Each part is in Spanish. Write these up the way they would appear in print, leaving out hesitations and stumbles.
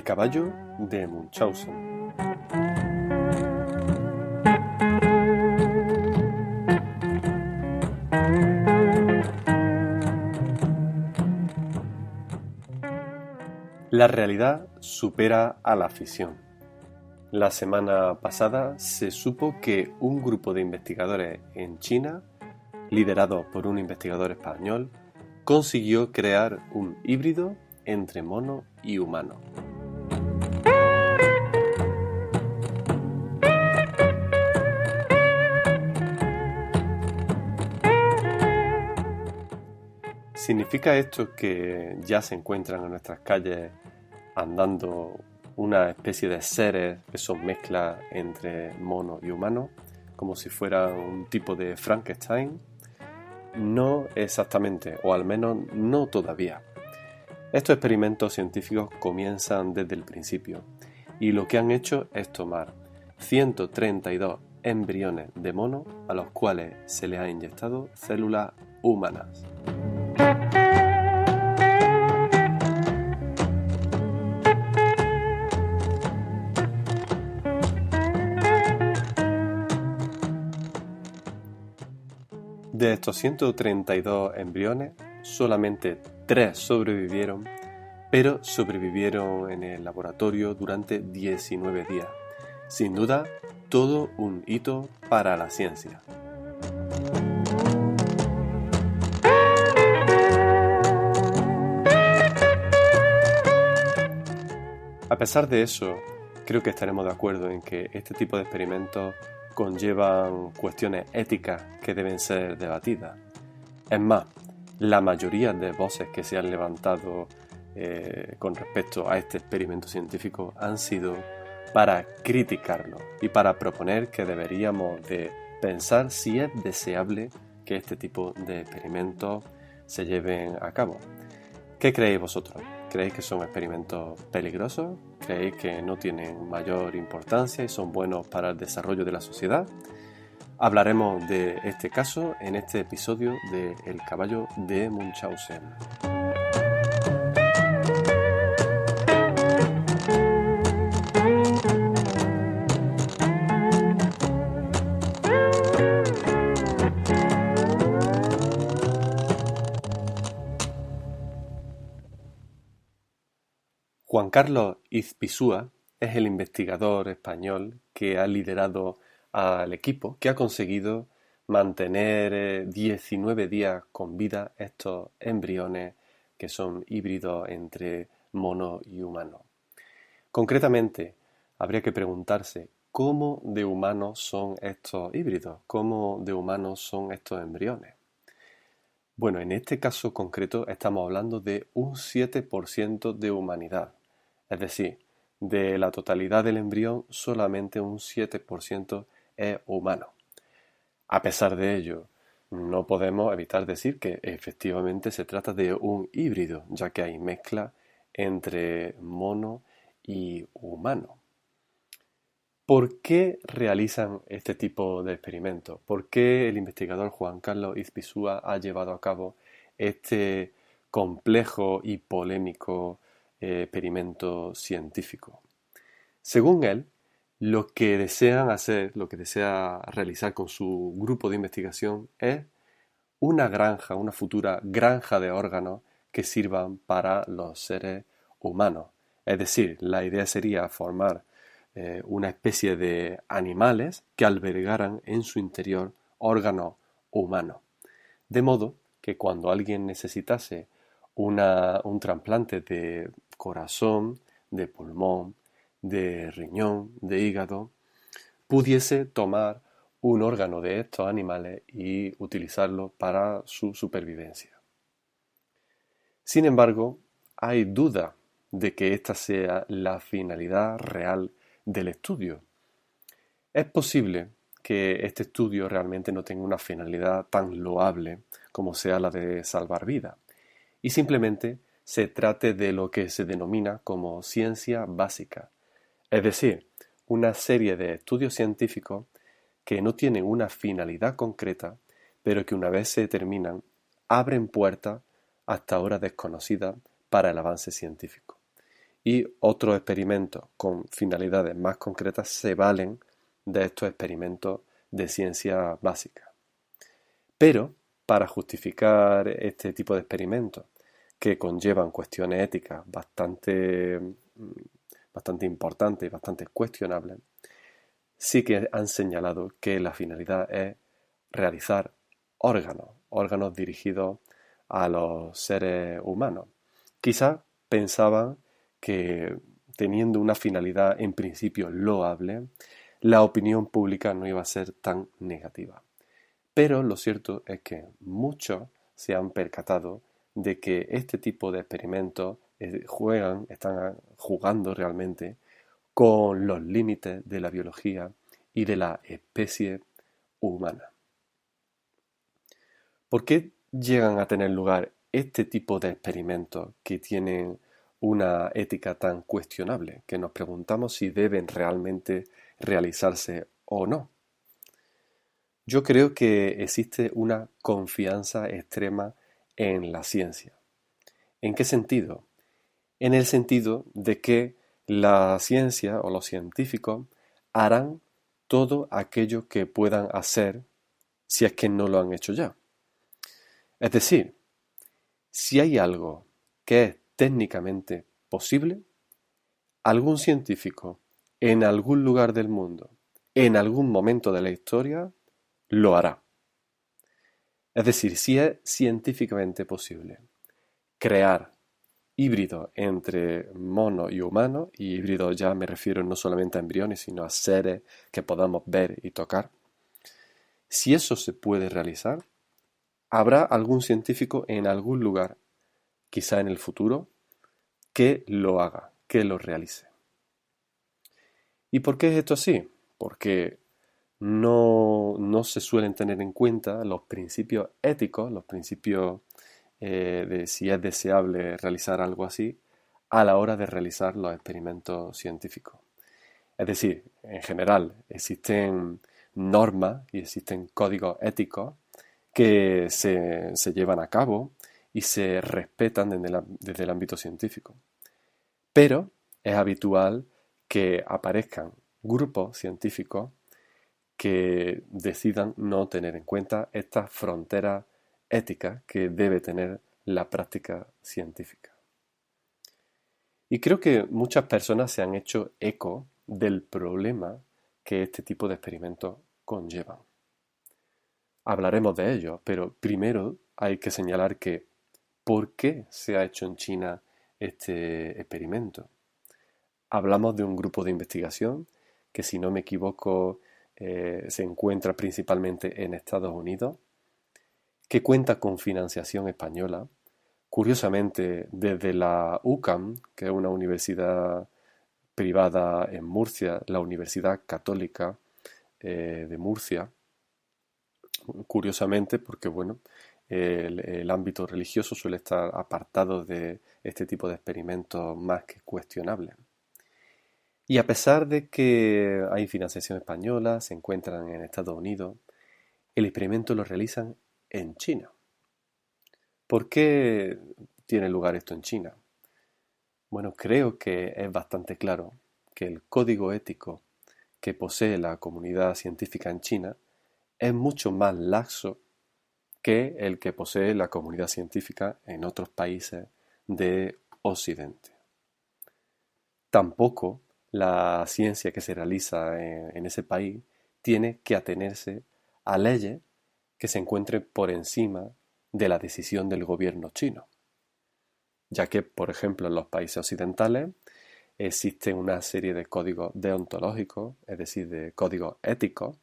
El caballo de Munchausen. La realidad supera a la ficción. La semana pasada se supo que un grupo de investigadores en China, liderado por un investigador español, consiguió crear un híbrido entre mono y humano. ¿Significa esto que ya se encuentran en nuestras calles andando una especie de seres que son mezclas entre mono y humano, como si fuera un tipo de Frankenstein? No exactamente, o al menos no todavía. Estos experimentos científicos comienzan desde el principio y lo que han hecho es tomar 132 embriones de mono a los cuales se les ha inyectado células humanas. De estos 132 embriones, solamente 3 sobrevivieron, pero sobrevivieron en el laboratorio durante 19 días. Sin duda, todo un hito para la ciencia. A pesar de eso, creo que estaremos de acuerdo en que este tipo de experimentos conllevan cuestiones éticas que deben ser debatidas. Es más, la mayoría de voces que se han levantado con respecto a este experimento científico han sido para criticarlo y para proponer que deberíamos de pensar si es deseable que este tipo de experimentos se lleven a cabo. ¿Qué creéis vosotros? ¿Creéis que son experimentos peligrosos? ¿Creéis que no tienen mayor importancia y son buenos para el desarrollo de la sociedad? Hablaremos de este caso en este episodio de El caballo de Munchausen. Juan Carlos Izpisua es el investigador español que ha liderado al equipo que ha conseguido mantener 19 días con vida estos embriones que son híbridos entre mono y humano. Concretamente, habría que preguntarse cómo de humanos son estos híbridos, cómo de humanos son estos embriones. Bueno, en este caso concreto estamos hablando de un 7% de humanidad. Es decir, de la totalidad del embrión, solamente un 7% es humano. A pesar de ello, no podemos evitar decir que efectivamente se trata de un híbrido, ya que hay mezcla entre mono y humano. ¿Por qué realizan este tipo de experimentos? ¿Por qué el investigador Juan Carlos Izpisua ha llevado a cabo este complejo y polémico experimento científico? Según él, lo que desean hacer, lo que desea realizar con su grupo de investigación es una granja, una futura granja de órganos que sirvan para los seres humanos. Es decir, la idea sería formar una especie de animales que albergaran en su interior órganos humanos. De modo que cuando alguien necesitase un trasplante de corazón, de pulmón, de riñón, de hígado, pudiese tomar un órgano de estos animales y utilizarlo para su supervivencia. Sin embargo, hay duda de que esta sea la finalidad real del estudio. Es posible que este estudio realmente no tenga una finalidad tan loable como sea la de salvar vidas, y simplemente se trate de lo que se denomina como ciencia básica, es decir, una serie de estudios científicos que no tienen una finalidad concreta, pero que una vez se terminan, abren puertas hasta ahora desconocidas para el avance científico. y otros experimentos con finalidades más concretas se valen de estos experimentos de ciencia básica. Pero para justificar este tipo de experimentos que conllevan cuestiones éticas bastante importantes y bastante cuestionables, sí que han señalado que la finalidad es realizar órganos dirigidos a los seres humanos. Quizás pensaban que teniendo una finalidad en principio loable, la opinión pública no iba a ser tan negativa. Pero lo cierto es que muchos se han percatado de que este tipo de experimentos están jugando realmente con los límites de la biología y de la especie humana. ¿Por qué llegan a tener lugar este tipo de experimentos que tienen una ética tan cuestionable, que nos preguntamos si deben realmente realizarse o no? Yo creo que existe una confianza extrema en la ciencia. ¿En qué sentido? En el sentido de que la ciencia o los científicos harán todo aquello que puedan hacer si es que no lo han hecho ya. Es decir, si hay algo que es técnicamente posible, algún científico en algún lugar del mundo, en algún momento de la historia, lo hará. Es decir, si es científicamente posible crear híbridos entre mono y humano, y híbridos ya me refiero no solamente a embriones, sino a seres que podamos ver y tocar, si eso se puede realizar, habrá algún científico en algún lugar, quizá en el futuro, que lo haga, que lo realice. ¿Y por qué es esto así? Porque no se suelen tener en cuenta los principios éticos, los principios de si es deseable realizar algo así a la hora de realizar los experimentos científicos. Es decir, en general existen normas y existen códigos éticos que se llevan a cabo y se respetan desde el ámbito científico. Pero es habitual que aparezcan grupos científicos que decidan no tener en cuenta estas fronteras éticas que debe tener la práctica científica. Y creo que muchas personas se han hecho eco del problema que este tipo de experimentos conllevan. Hablaremos de ello, pero primero hay que señalar que ¿por qué se ha hecho en China este experimento? Hablamos de un grupo de investigación que, si no me equivoco, se encuentra principalmente en Estados Unidos, que cuenta con financiación española, curiosamente desde la UCAM, que es una universidad privada en Murcia, la Universidad Católica de Murcia, curiosamente porque bueno, el ámbito religioso suele estar apartado de este tipo de experimentos más que cuestionables. Y a pesar de que hay financiación española, se encuentran en Estados Unidos, el experimento lo realizan en China. ¿Por qué tiene lugar esto en China? Bueno, creo que es bastante claro que el código ético que posee la comunidad científica en China es mucho más laxo que el que posee la comunidad científica en otros países de Occidente. Tampoco la ciencia que se realiza en ese país tiene que atenerse a leyes que se encuentren por encima de la decisión del gobierno chino, ya que, por ejemplo, en los países occidentales existe una serie de códigos deontológicos, es decir, de códigos éticos,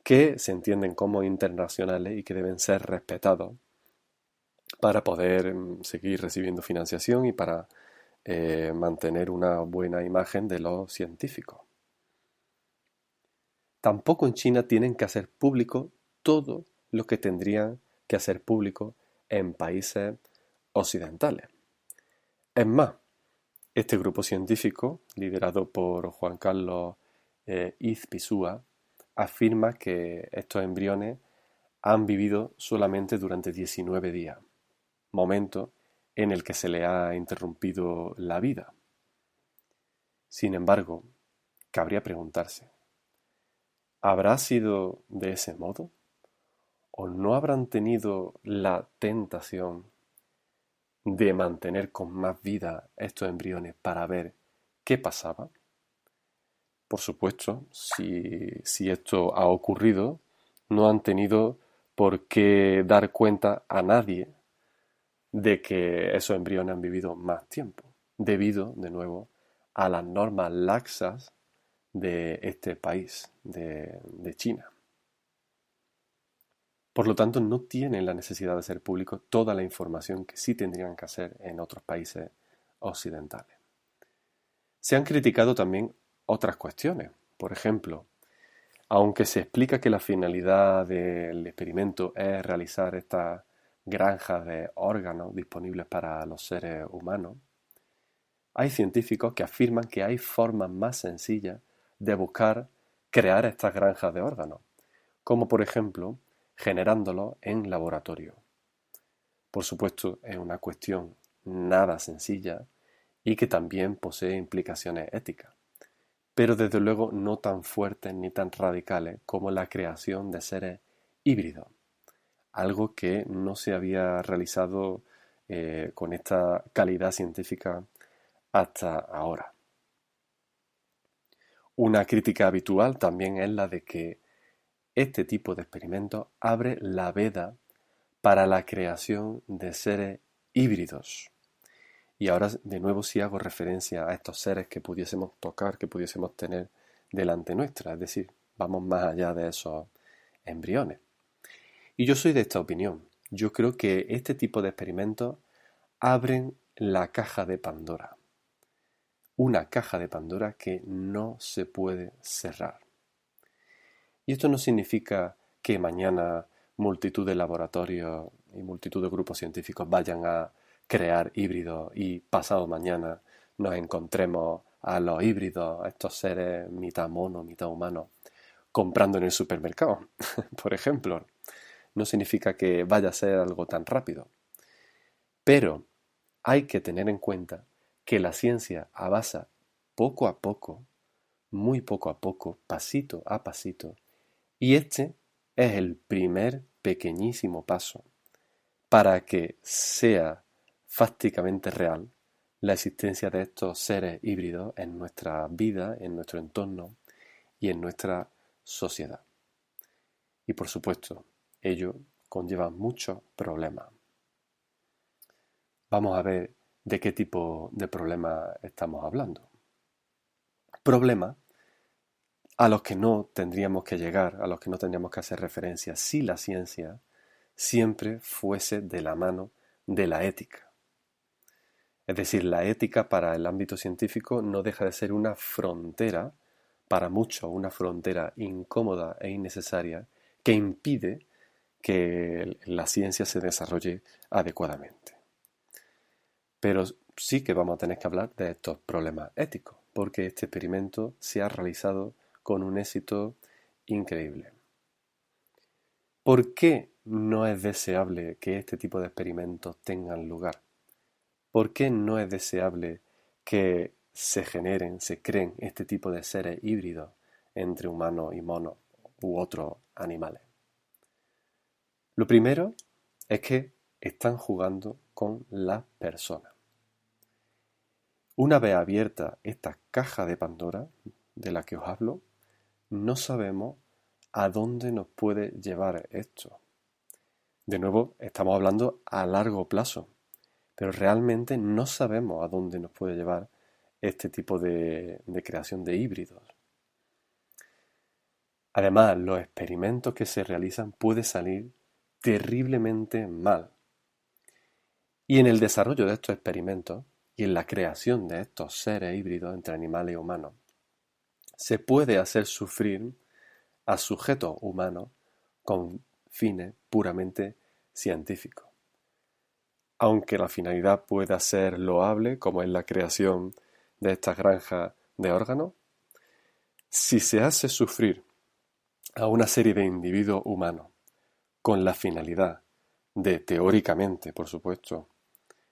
que se entienden como internacionales y que deben ser respetados para poder seguir recibiendo financiación y para mantener una buena imagen de los científicos. Tampoco en China tienen que hacer público todo lo que tendrían que hacer público en países occidentales. Es más, este grupo científico, liderado por Juan Carlos Izpisua, afirma que estos embriones han vivido solamente durante 19 días, momento en el que se le ha interrumpido la vida. Sin embargo, cabría preguntarse, ¿habrá sido de ese modo? ¿O no habrán tenido la tentación de mantener con más vida estos embriones para ver qué pasaba? Por supuesto, si esto ha ocurrido, no han tenido por qué dar cuenta a nadie de que esos embriones han vivido más tiempo, debido, de nuevo, a las normas laxas de este país, de China. Por lo tanto, no tienen la necesidad de ser públicos toda la información que sí tendrían que hacer en otros países occidentales. Se han criticado también otras cuestiones. Por ejemplo, aunque se explica que la finalidad del experimento es realizar estas granjas de órganos disponibles para los seres humanos, hay científicos que afirman que hay formas más sencillas de buscar crear estas granjas de órganos, como por ejemplo generándolos en laboratorio. Por supuesto, es una cuestión nada sencilla y que también posee implicaciones éticas, pero desde luego no tan fuertes ni tan radicales como la creación de seres híbridos, algo que no se había realizado con esta calidad científica hasta ahora. Una crítica habitual también es la de que este tipo de experimentos abre la veda para la creación de seres híbridos. Y ahora de nuevo sí hago referencia a estos seres que pudiésemos tocar, que pudiésemos tener delante nuestra, es decir, vamos más allá de esos embriones. Y yo soy de esta opinión. Yo creo que este tipo de experimentos abren la caja de Pandora. Una caja de Pandora que no se puede cerrar. Y esto no significa que mañana multitud de laboratorios y multitud de grupos científicos vayan a crear híbridos y pasado mañana nos encontremos a los híbridos, a estos seres mitad mono, mitad humano, comprando en el supermercado, por ejemplo. No significa que vaya a ser algo tan rápido. Pero hay que tener en cuenta que la ciencia avanza poco a poco, muy poco a poco, pasito a pasito, y este es el primer pequeñísimo paso para que sea fácticamente real la existencia de estos seres híbridos en nuestra vida, en nuestro entorno y en nuestra sociedad. Y por supuesto, ello conlleva muchos problemas. Vamos a ver de qué tipo de problemas estamos hablando. Problemas a los que no tendríamos que llegar, a los que no tendríamos que hacer referencia si la ciencia siempre fuese de la mano de la ética. Es decir, la ética para el ámbito científico no deja de ser una frontera, para muchos una frontera incómoda e innecesaria, que impide que la ciencia se desarrolle adecuadamente. Pero sí que vamos a tener que hablar de estos problemas éticos, porque este experimento se ha realizado con un éxito increíble. ¿Por qué no es deseable que este tipo de experimentos tengan lugar? ¿Por qué no es deseable que se generen, se creen este tipo de seres híbridos entre humanos y monos u otros animales? Lo primero es que están jugando con las personas. Una vez abierta esta caja de Pandora de la que os hablo, no sabemos a dónde nos puede llevar esto. De nuevo, estamos hablando a largo plazo, pero realmente no sabemos a dónde nos puede llevar este tipo de creación de híbridos. Además, los experimentos que se realizan pueden salir terriblemente mal. Y en el desarrollo de estos experimentos y en la creación de estos seres híbridos entre animales y humanos, se puede hacer sufrir a sujetos humanos con fines puramente científicos. Aunque la finalidad pueda ser loable, como es la creación de estas granjas de órganos, si se hace sufrir a una serie de individuos humanos con la finalidad de, teóricamente, por supuesto,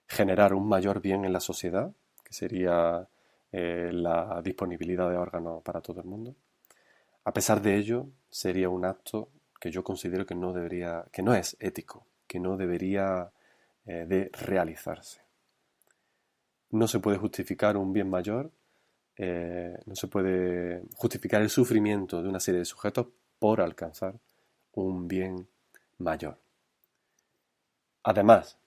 generar un mayor bien en la sociedad, que sería la disponibilidad de órganos para todo el mundo. A pesar de ello, sería un acto que yo considero que no es ético, que no debería de realizarse. No se puede justificar un bien mayor, no se puede justificar el sufrimiento de una serie de sujetos por alcanzar un bien mayor. Además,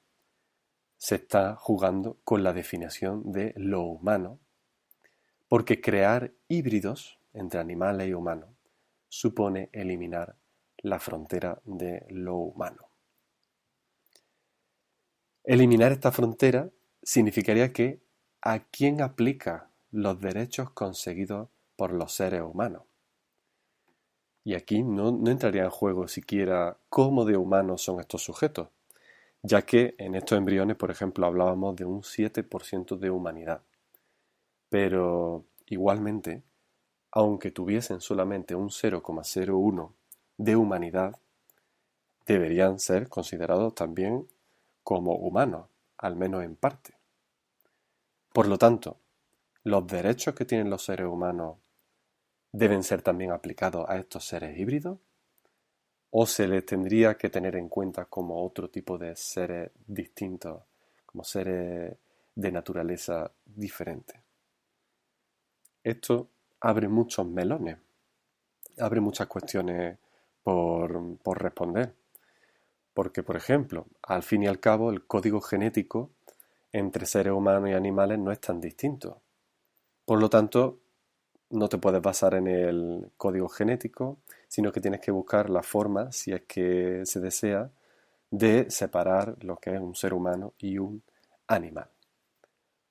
se está jugando con la definición de lo humano, porque crear híbridos entre animales y humanos supone eliminar la frontera de lo humano. Eliminar esta frontera significaría que ¿a quién aplica los derechos conseguidos por los seres humanos? Y aquí no entraría en juego siquiera cómo de humanos son estos sujetos, ya que en estos embriones, por ejemplo, hablábamos de un 7% de humanidad. Pero igualmente, aunque tuviesen solamente un 0,01 de humanidad, deberían ser considerados también como humanos, al menos en parte. Por lo tanto, los derechos que tienen los seres humanos deben ser también aplicados a estos seres híbridos, o se les tendría que tener en cuenta como otro tipo de seres distintos, como seres de naturaleza diferente. Esto abre muchos melones, abre muchas cuestiones por responder. Porque, por ejemplo, al fin y al cabo, el código genético entre seres humanos y animales no es tan distinto. Por lo tanto, no te puedes basar en el código genético, sino que tienes que buscar la forma, si es que se desea, de separar lo que es un ser humano y un animal.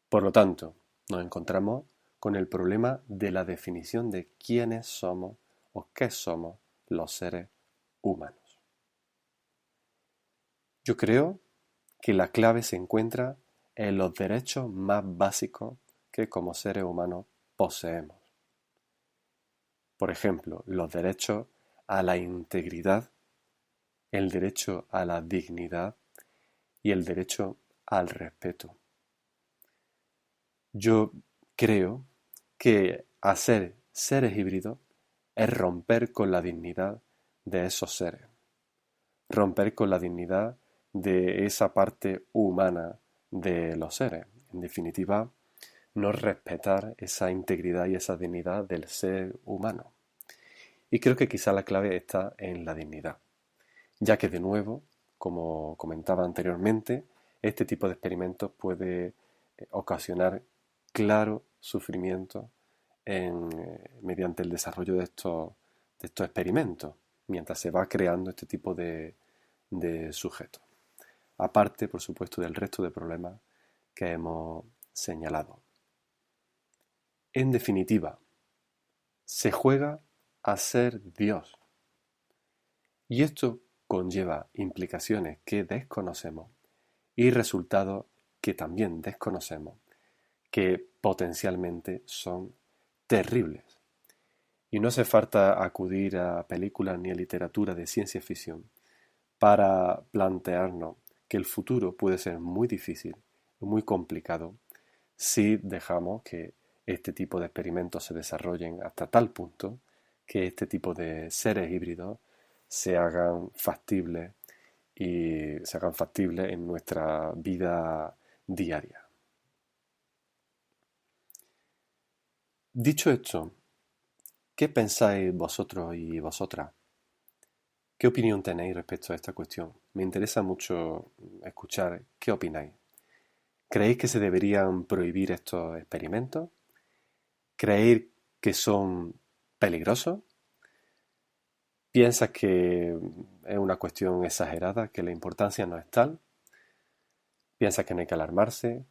Por lo tanto, nos encontramos con el problema de la definición de quiénes somos o qué somos los seres humanos. Yo creo que la clave se encuentra en los derechos más básicos que como seres humanos poseemos. Por ejemplo, los derechos a la integridad, el derecho a la dignidad y el derecho al respeto. Yo creo que hacer seres híbridos es romper con la dignidad de esos seres, romper con la dignidad de esa parte humana de los seres. En definitiva, no respetar esa integridad y esa dignidad del ser humano. Y creo que quizá la clave está en la dignidad, ya que de nuevo, como comentaba anteriormente, este tipo de experimentos puede ocasionar claro sufrimiento mediante el desarrollo de estos experimentos, mientras se va creando este tipo de sujetos. Aparte, por supuesto, del resto de problemas que hemos señalado. En definitiva, se juega a ser Dios. Y esto conlleva implicaciones que desconocemos y resultados que también desconocemos, que potencialmente son terribles. Y no hace falta acudir a películas ni a literatura de ciencia ficción para plantearnos que el futuro puede ser muy difícil y muy complicado si dejamos que este tipo de experimentos se desarrollen hasta tal punto que este tipo de seres híbridos se hagan factibles en nuestra vida diaria. Dicho esto, ¿qué pensáis vosotros y vosotras? ¿Qué opinión tenéis respecto a esta cuestión? Me interesa mucho escuchar qué opináis. ¿Creéis que se deberían prohibir estos experimentos? ¿Creéis que son peligrosos? ¿Piensas que es una cuestión exagerada, que la importancia no es tal? ¿Piensas que no hay que alarmarse?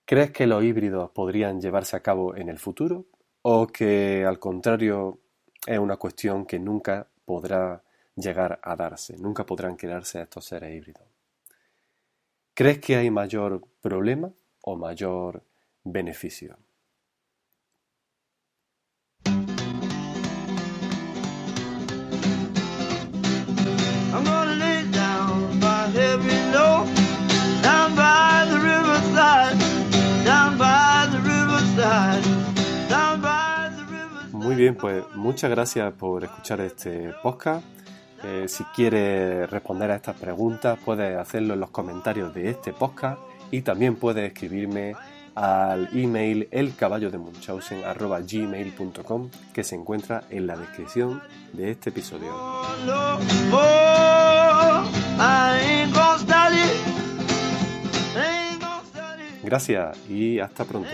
¿Crees que los híbridos podrían llevarse a cabo en el futuro? ¿O que al contrario es una cuestión que nunca podrá llegar a darse, nunca podrán crearse estos seres híbridos? ¿Crees que hay mayor problema o mayor beneficio? I'm gonna lay down my heavy load down by the riverside, down by the riverside. bien, pues muchas gracias por escuchar este podcast. Si quieres responder a estas preguntas, puedes hacerlo en los comentarios de este podcast y también puedes escribirme al email elcaballodemunchausen@gmail.com, que se encuentra en la descripción de este episodio. Gracias y hasta pronto.